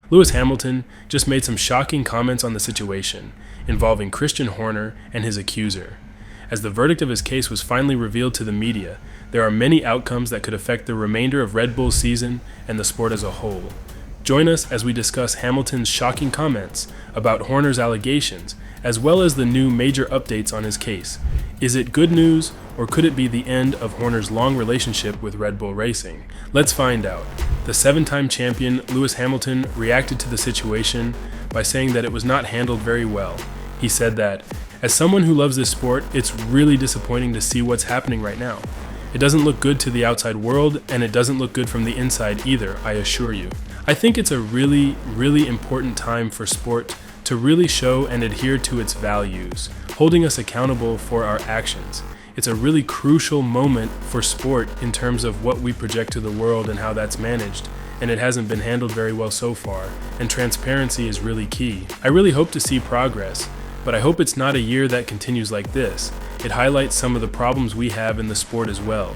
Lewis Hamilton just made some shocking comments on the situation involving Christian Horner and his accuser. As the verdict of his case was finally revealed to the media, there are many outcomes that could affect the remainder of Red Bull's season and the sport as a whole. Join us as we discuss Hamilton's shocking comments about Horner's allegations, as well as the new major updates on his case. Is it good news, or could it be the end of Horner's long relationship with Red Bull Racing? Let's find out. The 7-time champion Lewis Hamilton reacted to the situation by saying that it was not handled very well. He said that, "As someone who loves this sport, it's really disappointing to see what's happening right now. It doesn't look good to the outside world, and it doesn't look good from the inside either, I assure you. I think it's a really, really important time for sport to really show and adhere to its values, holding us accountable for our actions. It's a really crucial moment for sport in terms of what we project to the world and how that's managed, and it hasn't been handled very well so far, and transparency is really key. I really hope to see progress, but I hope it's not a year that continues like this. It highlights some of the problems we have in the sport as well.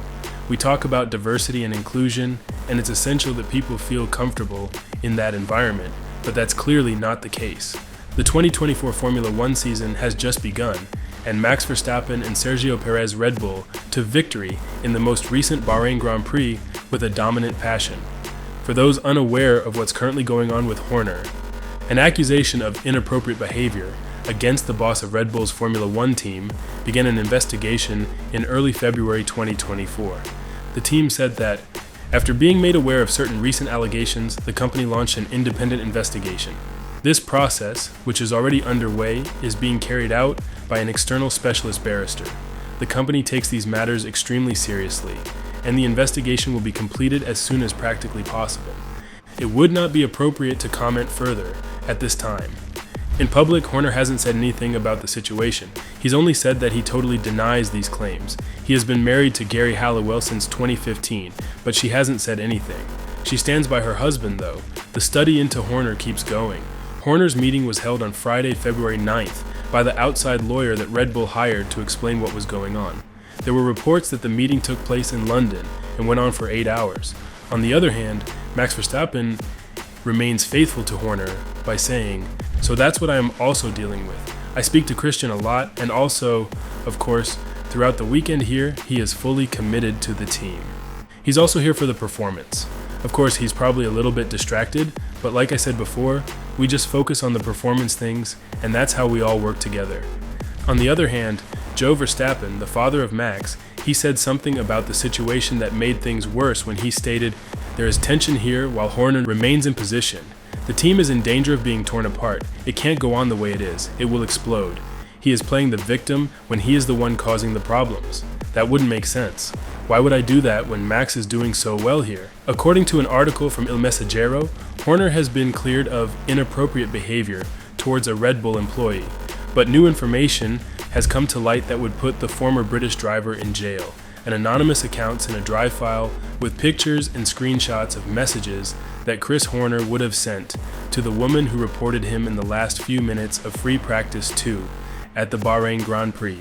We talk about diversity and inclusion, and it's essential that people feel comfortable in that environment, but that's clearly not the case. The 2024 Formula One season has just begun, and Max Verstappen and Sergio Perez Red Bull to victory in the most recent Bahrain Grand Prix with a dominant passion. For those unaware of what's currently going on with Horner, an accusation of inappropriate behavior against the boss of Red Bull's Formula One team began an investigation in early February 2024. The team said that, after being made aware of certain recent allegations, the company launched an independent investigation. This process, which is already underway, is being carried out by an external specialist barrister. The company takes these matters extremely seriously, and the investigation will be completed as soon as practically possible. It would not be appropriate to comment further at this time. In public, Horner hasn't said anything about the situation. He's only said that he totally denies these claims. He has been married to Gary Halliwell since 2015, but she hasn't said anything. She stands by her husband, though. The study into Horner keeps going. Horner's meeting was held on Friday, February 9th, by the outside lawyer that Red Bull hired to explain what was going on. There were reports that the meeting took place in London and went on for 8 hours. On the other hand, Max Verstappen remains faithful to Horner by saying, "So that's what I am also dealing with. I speak to Christian a lot, and also, of course, throughout the weekend here, he is fully committed to the team." He's also here for the performance. Of course, he's probably a little bit distracted, but like I said before, we just focus on the performance things, and that's how we all work together. On the other hand, Joe Verstappen, the father of Max, he said something about the situation that made things worse when he stated, "There is tension here while Horner remains in position. The team is in danger of being torn apart. It can't go on the way it is. It will explode. He is playing the victim when he is the one causing the problems. That wouldn't make sense. Why would I do that when Max is doing so well here?" According to an article from Il Messaggero, Horner has been cleared of inappropriate behavior towards a Red Bull employee, but new information has come to light that would put the former British driver in jail. An anonymous account in a drive file with pictures and screenshots of messages that Chris Horner would have sent to the woman who reported him in the last few minutes of free practice 2 at the Bahrain Grand Prix.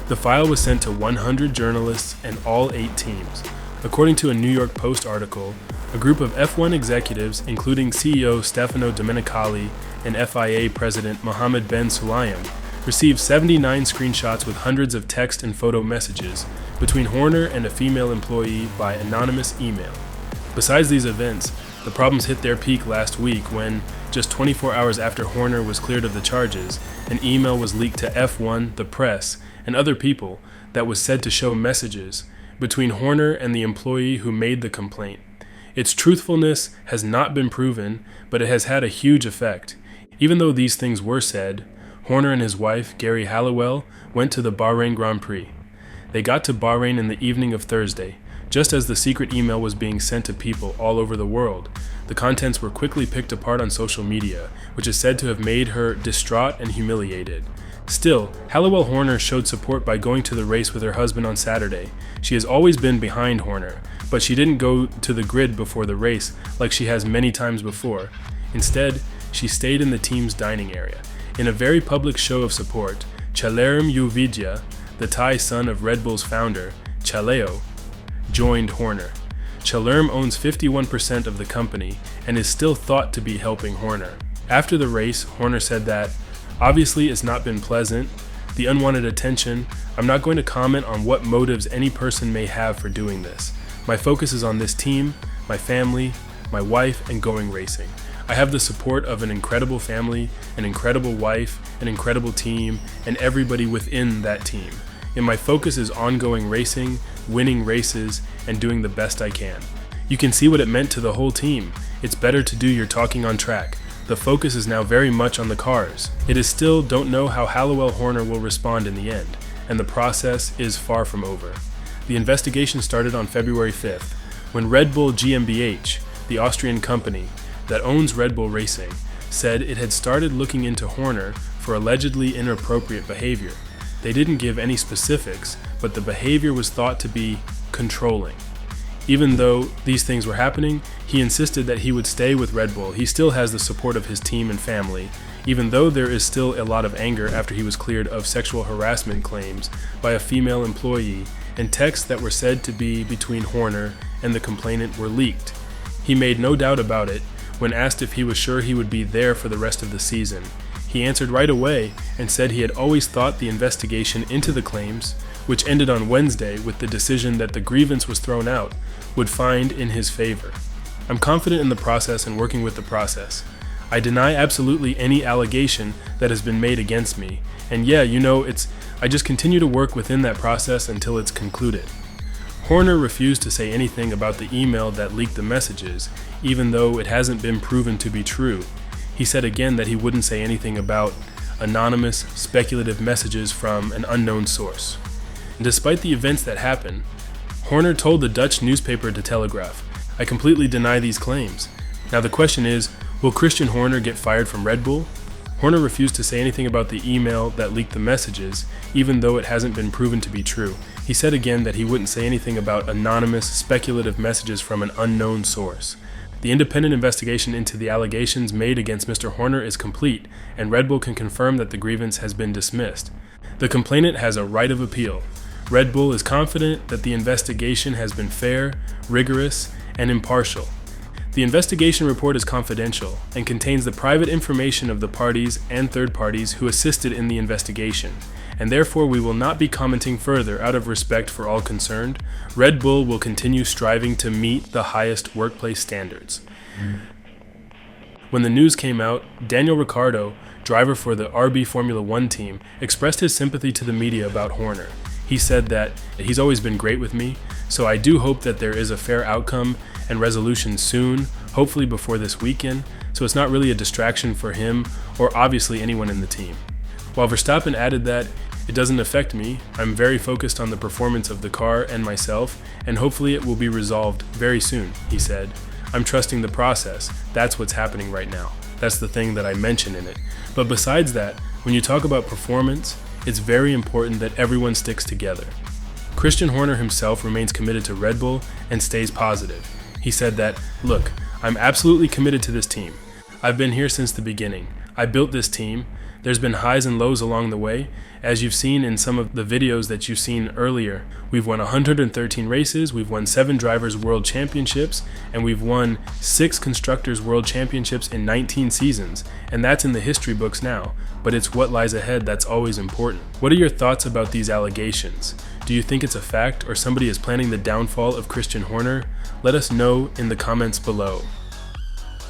The file was sent to 100 journalists and all 8 teams. According to a New York Post article, a group of F1 executives, including CEO Stefano Domenicali and FIA President Mohammed Ben Sulayem, received 79 screenshots with hundreds of text and photo messages between Horner and a female employee by anonymous email. Besides these events, the problems hit their peak last week when, just 24 hours after Horner was cleared of the charges, an email was leaked to F1, the press, and other people that was said to show messages between Horner and the employee who made the complaint. Its truthfulness has not been proven, but it has had a huge effect. Even though these things were said, Horner and his wife, Gary Halliwell, went to the Bahrain Grand Prix. They got to Bahrain in the evening of Thursday, just as the secret email was being sent to people all over the world. The contents were quickly picked apart on social media, which is said to have made her distraught and humiliated. Still, Halliwell Horner showed support by going to the race with her husband on Saturday. She has always been behind Horner, but she didn't go to the grid before the race like she has many times before. Instead, she stayed in the team's dining area. In a very public show of support, Chalaram Uvidya, the Thai son of Red Bull's founder, Chaleo, joined Horner. Chalerm owns 51% of the company and is still thought to be helping Horner. After the race, Horner said that, "Obviously it's not been pleasant, the unwanted attention. I'm not going to comment on what motives any person may have for doing this. My focus is on this team, my family, my wife, and going racing. I have the support of an incredible family, an incredible wife, an incredible team, and everybody within that team. And my focus is ongoing racing, winning races, and doing the best I can. You can see what it meant to the whole team. It's better to do your talking on track. The focus is now very much on the cars. It is still don't know how Hallowell Horner will respond in the end, and the process is far from over." The investigation started on February 5th, when Red Bull GmbH, the Austrian company that owns Red Bull Racing, said it had started looking into Horner for allegedly inappropriate behavior. They didn't give any specifics, but the behavior was thought to be controlling. Even though these things were happening, he insisted that he would stay with Red Bull. He still has the support of his team and family, even though there is still a lot of anger after he was cleared of sexual harassment claims by a female employee, and texts that were said to be between Horner and the complainant were leaked. He made no doubt about it when asked if he was sure he would be there for the rest of the season. He answered right away and said he had always thought the investigation into the claims, which ended on Wednesday with the decision that the grievance was thrown out, would find in his favor. "I'm confident in the process and working with the process. I deny absolutely any allegation that has been made against me. And yeah, I just continue to work within that process until it's concluded." Horner refused to say anything about the email that leaked the messages, even though it hasn't been proven to be true. He said again that he wouldn't say anything about anonymous, speculative messages from an unknown source. And despite the events that happened, Horner told the Dutch newspaper De Telegraaf, "I completely deny these claims." Now the question is, will Christian Horner get fired from Red Bull? Horner refused to say anything about the email that leaked the messages, even though it hasn't been proven to be true. He said again that he wouldn't say anything about anonymous, speculative messages from an unknown source. The independent investigation into the allegations made against Mr. Horner is complete, and Red Bull can confirm that the grievance has been dismissed. The complainant has a right of appeal. Red Bull is confident that the investigation has been fair, rigorous, and impartial. The investigation report is confidential and contains the private information of the parties and third parties who assisted in the investigation, and therefore we will not be commenting further out of respect for all concerned. Red Bull will continue striving to meet the highest workplace standards. When the news came out, Daniel Ricciardo, driver for the RB Formula One team, expressed his sympathy to the media about Horner. He said that he's always been great with me, so I do hope that there is a fair outcome and resolution soon, hopefully before this weekend, so it's not really a distraction for him or obviously anyone in the team. While Verstappen added that, "It doesn't affect me, I'm very focused on the performance of the car and myself, and hopefully it will be resolved very soon," he said. "I'm trusting the process, that's what's happening right now. That's the thing that I mentioned in it. But besides that, when you talk about performance, it's very important that everyone sticks together." Christian Horner himself remains committed to Red Bull and stays positive. He said that, "Look, I'm absolutely committed to this team. I've been here since the beginning. I built this team. There's been highs and lows along the way. As you've seen in some of the videos that you've seen earlier, we've won 113 races, we've won 7 Drivers' World Championships, and we've won 6 Constructors' World Championships in 19 seasons, and that's in the history books now, but it's what lies ahead that's always important." What are your thoughts about these allegations? Do you think it's a fact or somebody is planning the downfall of Christian Horner? Let us know in the comments below.